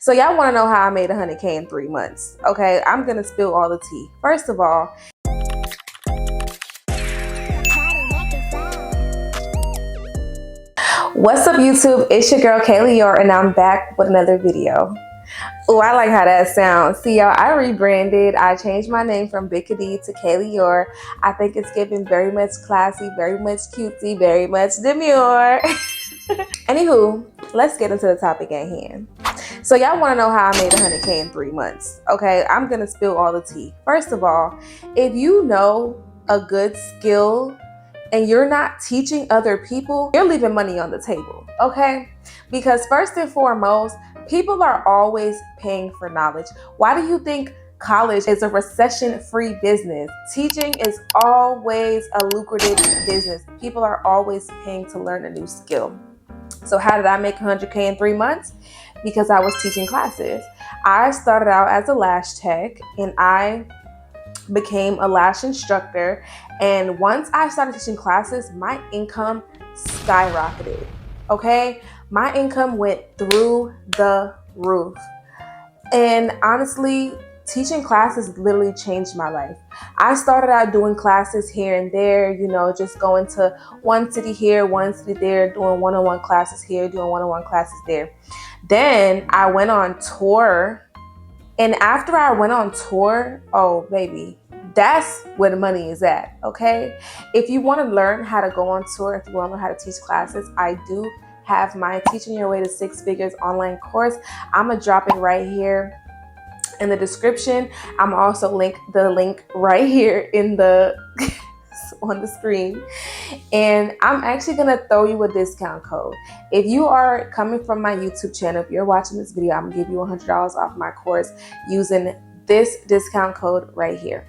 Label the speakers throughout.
Speaker 1: So y'all want to know how I made 100K in 3 months? Okay, I'm gonna spill all the tea. First of all, what's up YouTube? It's your girl KayLior and I'm back with another video. Oh, I like how that sounds. See y'all, I rebranded. I changed my name from Bickity to KayLior. I think it's giving very much classy, very much cutesy, very much demure. Anywho, let's get into the topic at hand. So y'all want to know how I made 100K in 3 months? Okay, I'm gonna spill all the tea. First of all, if you know a good skill and you're not teaching other people, you're leaving money on the table, okay? Because first and foremost, people are always paying for knowledge. Why do you think college is a recession-free business? Teaching is always a lucrative business. People are always paying to learn a new skill. So how did I make 100K in 3 months? Because I was teaching classes. I started out as a lash tech and I became a lash instructor. And once I started teaching classes, my income skyrocketed, okay? My income went through the roof. And honestly, teaching classes literally changed my life. I started out doing classes here and there, you know, just going to one city here, one city there, doing one-on-one classes here, doing one-on-one classes there. Then I went on tour. And after I went on tour, oh baby, that's where the money is at, okay? If you want to learn how to go on tour, if you want to learn how to teach classes, I do have my Teaching Your Way to Six Figures online course. I'm gonna drop it right here in the description. I'm also link the link right here in the on the screen. And I'm actually gonna throw you a discount code. If you are coming from my YouTube channel, if you're watching this video, I'm gonna give you $100 off my course using this discount code right here.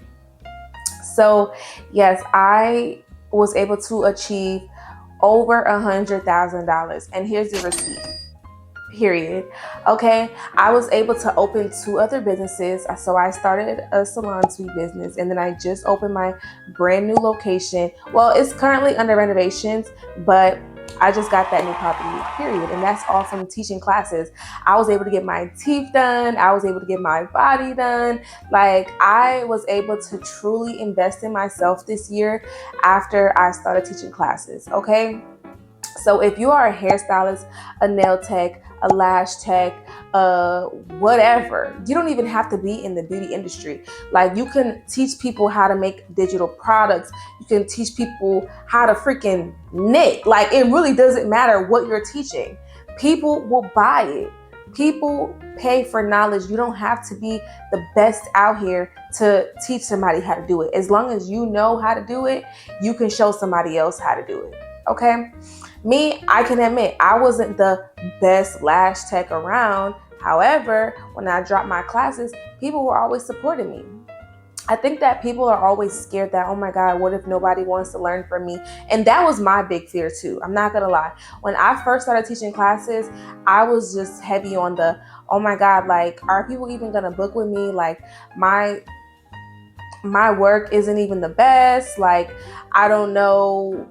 Speaker 1: So yes, I was able to achieve over $100,000, and here's the receipt. Period. Okay, I was able to open 2 other businesses. So I started a salon suite business, and then I just opened my brand new location. Well, it's currently under renovations, but I just got that new property, period. And that's all from teaching classes. I was able to get my teeth done. I was able to get my body done. Like, I was able to truly invest in myself this year after I started teaching classes, okay? So if you are a hairstylist, a nail tech, a lash tech, whatever, you don't even have to be in the beauty industry. Like, you can teach people how to make digital products. You can teach people how to freaking knit. Like, it really doesn't matter what you're teaching. People will buy it. People pay for knowledge. You don't have to be the best out here to teach somebody how to do it. As long as you know how to do it, you can show somebody else how to do it, okay? Me, I can admit, I wasn't the best lash tech around. However, when I dropped my classes, people were always supporting me. I think that people are always scared that, oh my God, what if nobody wants to learn from me? And that was my big fear too. I'm not gonna lie. When I first started teaching classes, I was just heavy on the, oh my God, like, are people even gonna book with me? Like, my work isn't even the best. Like, I don't know,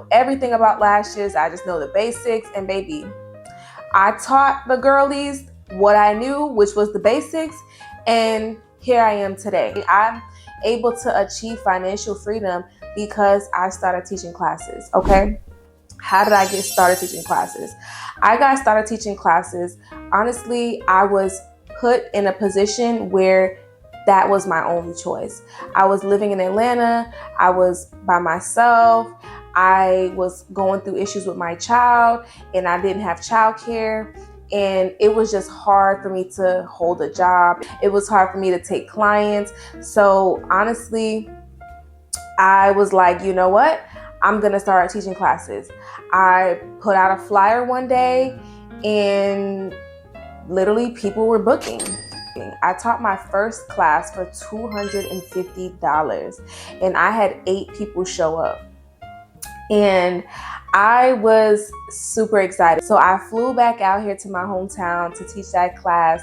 Speaker 1: everything about lashes. I just know the basics. And baby, I taught the girlies what I knew, which was the basics. And here I am today. I'm able to achieve financial freedom because I started teaching classes, okay? How did I get started teaching classes? I got started teaching classes. Honestly, I was put in a position where that was my only choice. I was living in Atlanta. I was by myself. I was going through issues with my child, and I didn't have childcare. And it was just hard for me to hold a job. It was hard for me to take clients. So honestly, I was like, you know what? I'm gonna start teaching classes. I put out a flyer one day, and literally people were booking. I taught my first class for $250, and I had 8 people show up. And I was super excited. So I flew back out here to my hometown to teach that class.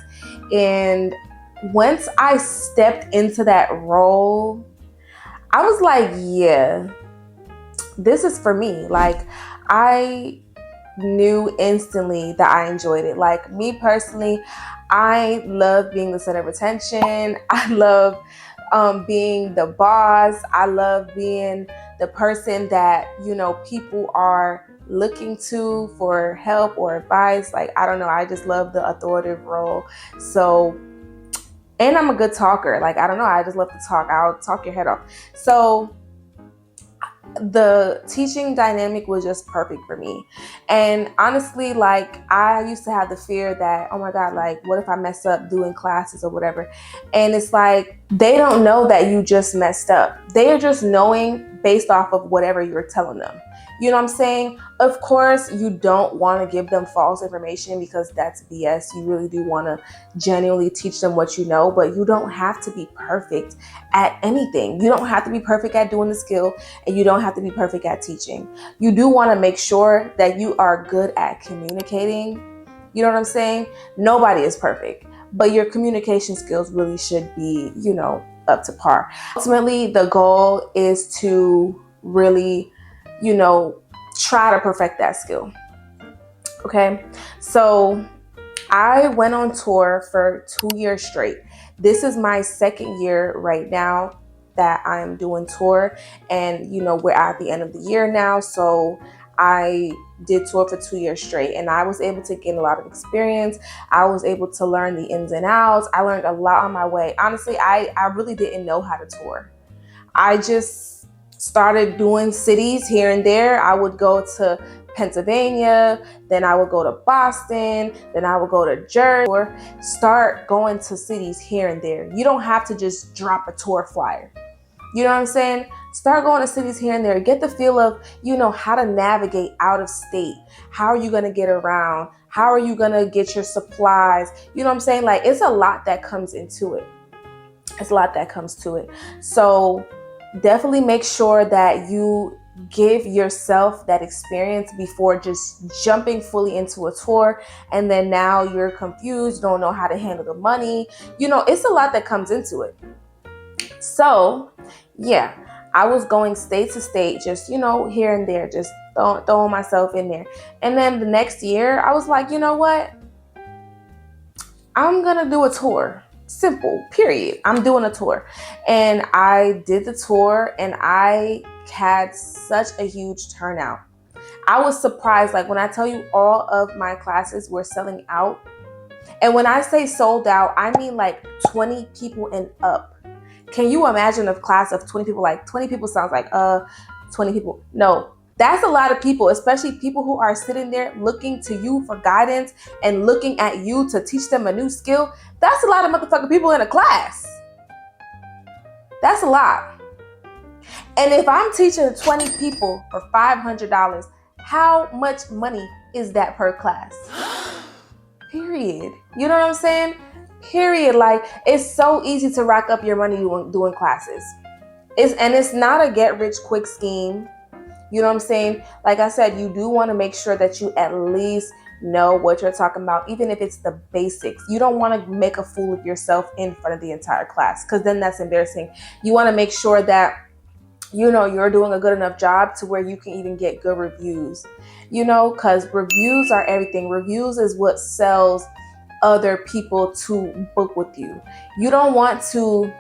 Speaker 1: And once I stepped into that role, I was like, yeah, this is for me. Like, I knew instantly that I enjoyed it. Like, me personally, I love being the center of attention. I love being the boss. I love being the person that, people are looking to for help or advice. Like, I don't know, I just love the authoritative role. So, and I'm a good talker. Like, I don't know, I just love to talk. I'll talk your head off. So the teaching dynamic was just perfect for me. And honestly, like, I used to have the fear that, oh my God, like, what if I mess up doing classes or whatever? And it's like, they don't know that you just messed up. They are just knowing based off of whatever you're telling them. You know what I'm saying? Of course, you don't want to give them false information because that's BS. You really do want to genuinely teach them what you know, but you don't have to be perfect at anything. You don't have to be perfect at doing the skill, and you don't have to be perfect at teaching. You do want to make sure that you are good at communicating. You know what I'm saying? Nobody is perfect, but your communication skills really should be, up to par. Ultimately, the goal is to really, try to perfect that skill. Okay. So I went on tour for 2 years straight. This is my second year right now that I'm doing tour, and we're at the end of the year now. So I did tour for 2 years straight, and I was able to gain a lot of experience. I was able to learn the ins and outs. I learned a lot on my way. Honestly, I really didn't know how to tour. I just started doing cities here and there. I would go to Pennsylvania, then I would go to Boston, then I would go to Jersey, or start going to cities here and there. You don't have to just drop a tour flyer. You know what I'm saying? Start going to cities here and there. Get the feel of, how to navigate out of state. How are you going to get around? How are you going to get your supplies? You know what I'm saying? Like, it's a lot that comes into it. It's a lot that comes to it. So definitely make sure that you give yourself that experience before just jumping fully into a tour, and then now you're confused, don't know how to handle the money. It's a lot that comes into it. So yeah, I was going state to state, just here and there, just throwing myself in there. And then the next year I was like, you know what, I'm gonna do a tour. Simple, period. I'm doing a tour. And I did the tour, and I had such a huge turnout. I was surprised. Like, when I tell you all of my classes were selling out, and when I say sold out, I mean like 20 people and up. Can you imagine a class of 20 people? Like, 20 people sounds like 20 people. No, that's a lot of people, especially people who are sitting there looking to you for guidance and looking at you to teach them a new skill. That's a lot of motherfucking people in a class. That's a lot. And if I'm teaching 20 people for $500, how much money is that per class? Period. You know what I'm saying? Period. Like, it's so easy to rack up your money doing classes. It's not a get rich quick scheme. You know what I'm saying? Like I said, you do want to make sure that you at least know what you're talking about, even if it's the basics. You don't want to make a fool of yourself in front of the entire class, because then that's embarrassing. You want to make sure that you're doing a good enough job to where you can even get good reviews, because reviews are everything. Reviews is what sells other people to book with you. You don't want to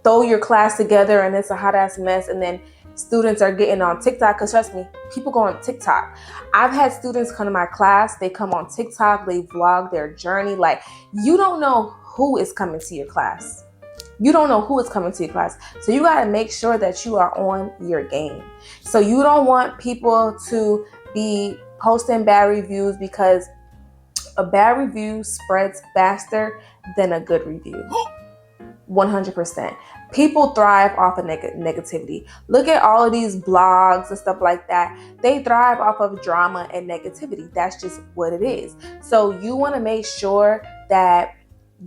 Speaker 1: throw your class together and it's a hot ass mess, and then students are getting on TikTok, because trust me, people go on TikTok. I've had students come to my class, they come on TikTok, they vlog their journey. Like, you don't know who is coming to your class. You don't know who is coming to your class. So you got to make sure that you are on your game. So you don't want people to be posting bad reviews, because a bad review spreads faster than a good review. 100%. People thrive off of negativity. Look at all of these blogs and stuff like that. They thrive off of drama and negativity. That's just what it is. So you want to make sure that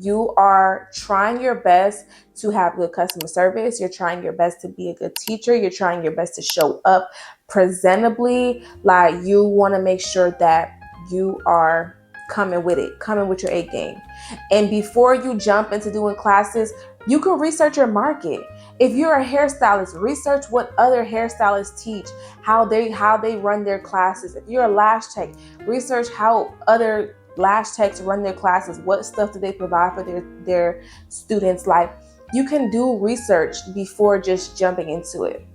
Speaker 1: you are trying your best to have good customer service. You're trying your best to be a good teacher. You're trying your best to show up presentably. Like, you want to make sure that you are coming with your A game. And before you jump into doing classes, you can research your market. If you're a hairstylist, research what other hairstylists teach, how they run their classes. If you're a lash tech, research how other lash techs run their classes? What stuff do they provide for their students? Like, you can do research before just jumping into it.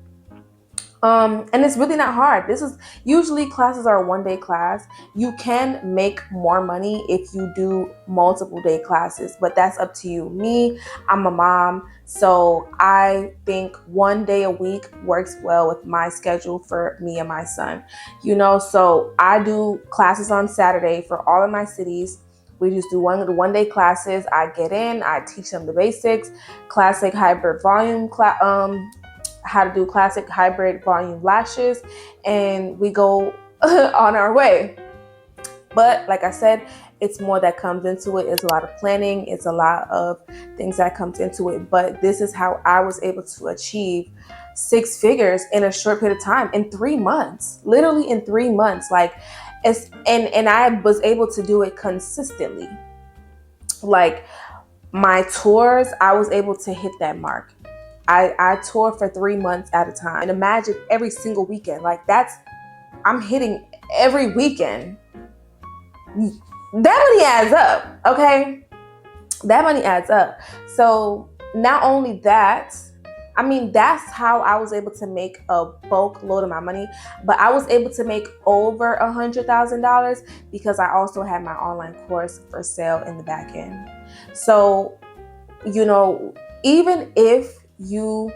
Speaker 1: And it's really not hard. This is usually classes are a 1-day class. You can make more money if you do multiple day classes, but that's up to you. Me, I'm a mom, so I think 1 day a week works well with my schedule for me and my son. So I do classes on Saturday for all of my cities. We just do one day classes. I get in, I teach them the basics, classic hybrid volume how to do classic hybrid volume lashes, and we go on our way. But like I said, it's more that comes into it. It's a lot of planning. It's a lot of things that comes into it. But this is how I was able to achieve 6 figures in a short period of time, in 3 months, literally in 3 months. Like, and I was able to do it consistently. Like, my tours, I was able to hit that mark. I tour for 3 months at a time. And imagine every single weekend. Like, I'm hitting every weekend. That money adds up, okay? That money adds up. So not only that, that's how I was able to make a bulk load of my money, but I was able to make over $100,000 because I also had my online course for sale in the back end. So, even if you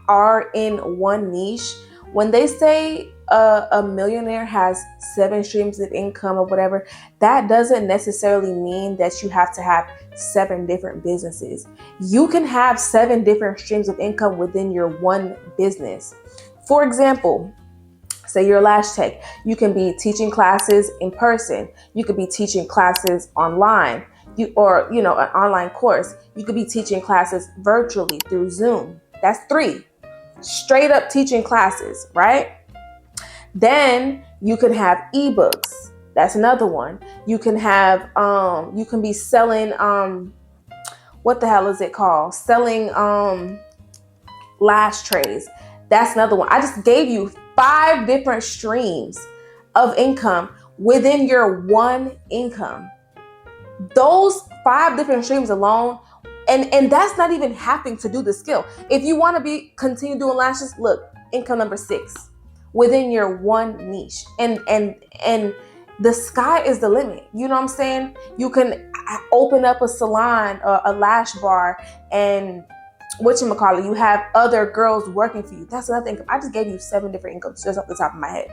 Speaker 1: are in one niche, when they say a millionaire has 7 streams of income or whatever, that doesn't necessarily mean that you have to have 7 different businesses. You can have 7 different streams of income within your one business. For example, say you're a lash tech, you can be teaching classes in person. You could be teaching classes online. An online course. You could be teaching classes virtually through Zoom. That's 3 straight up teaching classes, right? Then you can have ebooks. That's another one. You can have, you can be selling, what the hell is it called? Selling lash trays. That's another one. I just gave you 5 different streams of income within your one income. Those 5 different streams alone, and that's not even having to do the skill. If you want to continue doing lashes, look, income number 6 within your one niche, and the sky is the limit. You know what I'm saying? You can open up a salon or a lash bar, and whatchamacallit, you have other girls working for you. That's another income. I just gave you 7 different incomes just off the top of my head.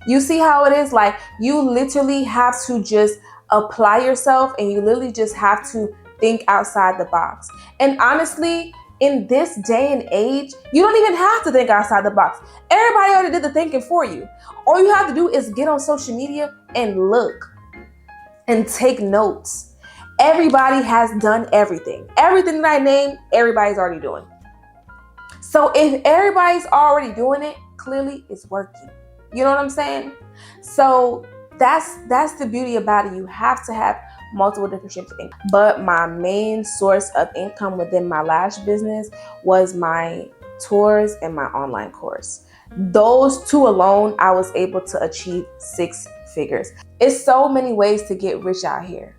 Speaker 1: You see how it is? Like, you literally have to just apply yourself, and you literally just have to think outside the box. And honestly, in this day and age, you don't even have to think outside the box. Everybody already did the thinking for you. All you have to do is get on social media and look and take notes. Everybody has done everything. Everything that I named, everybody's already doing. So if everybody's already doing it, clearly it's working. You know what I'm saying? So that's the beauty about it. You have to have multiple different streams of income. But my main source of income within my lash business was my tours and my online course. Those 2 alone, I was able to achieve 6 figures. It's so many ways to get rich out here.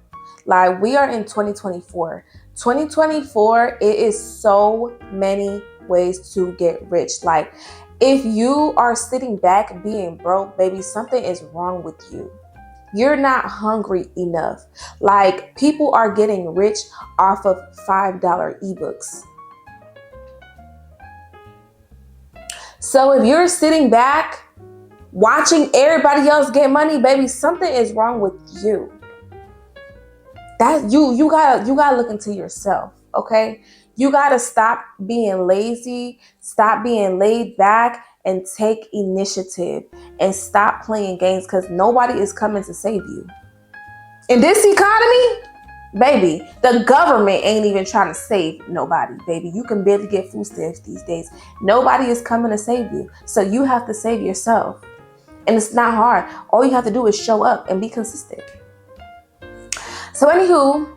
Speaker 1: Like, we are in 2024. 2024, it is so many ways to get rich. Like, if you are sitting back being broke, baby, something is wrong with you. You're not hungry enough. Like, people are getting rich off of $5 ebooks. So if you're sitting back watching everybody else get money, baby, something is wrong with you. That you gotta look into yourself, okay? You gotta stop being lazy, stop being laid back, and take initiative, and stop playing games, because nobody is coming to save you. In this economy, baby, the government ain't even trying to save nobody, baby. You can barely get food stamps these days. Nobody is coming to save you. So you have to save yourself. And it's not hard. All you have to do is show up and be consistent. So anywho,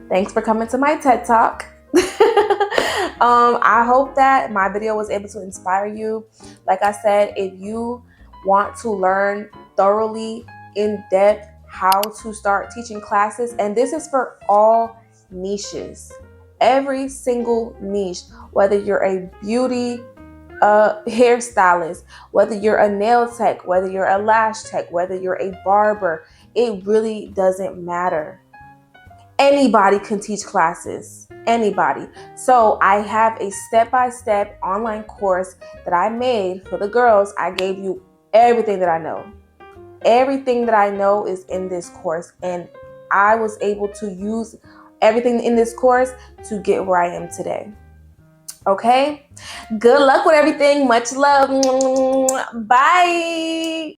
Speaker 1: thanks for coming to my TED Talk. I hope that my video was able to inspire you. Like I said, if you want to learn thoroughly, in depth, how to start teaching classes. And this is for all niches, every single niche, whether you're a beauty hairstylist, whether you're a nail tech, whether you're a lash tech, whether you're a barber, it really doesn't matter. Anybody can teach classes, anybody. So I have a step-by-step online course that I made for the girls. I gave you everything that I know. Everything that I know is in this course, and I was able to use everything in this course to get where I am today. Okay? Good luck with everything. Much love. Bye.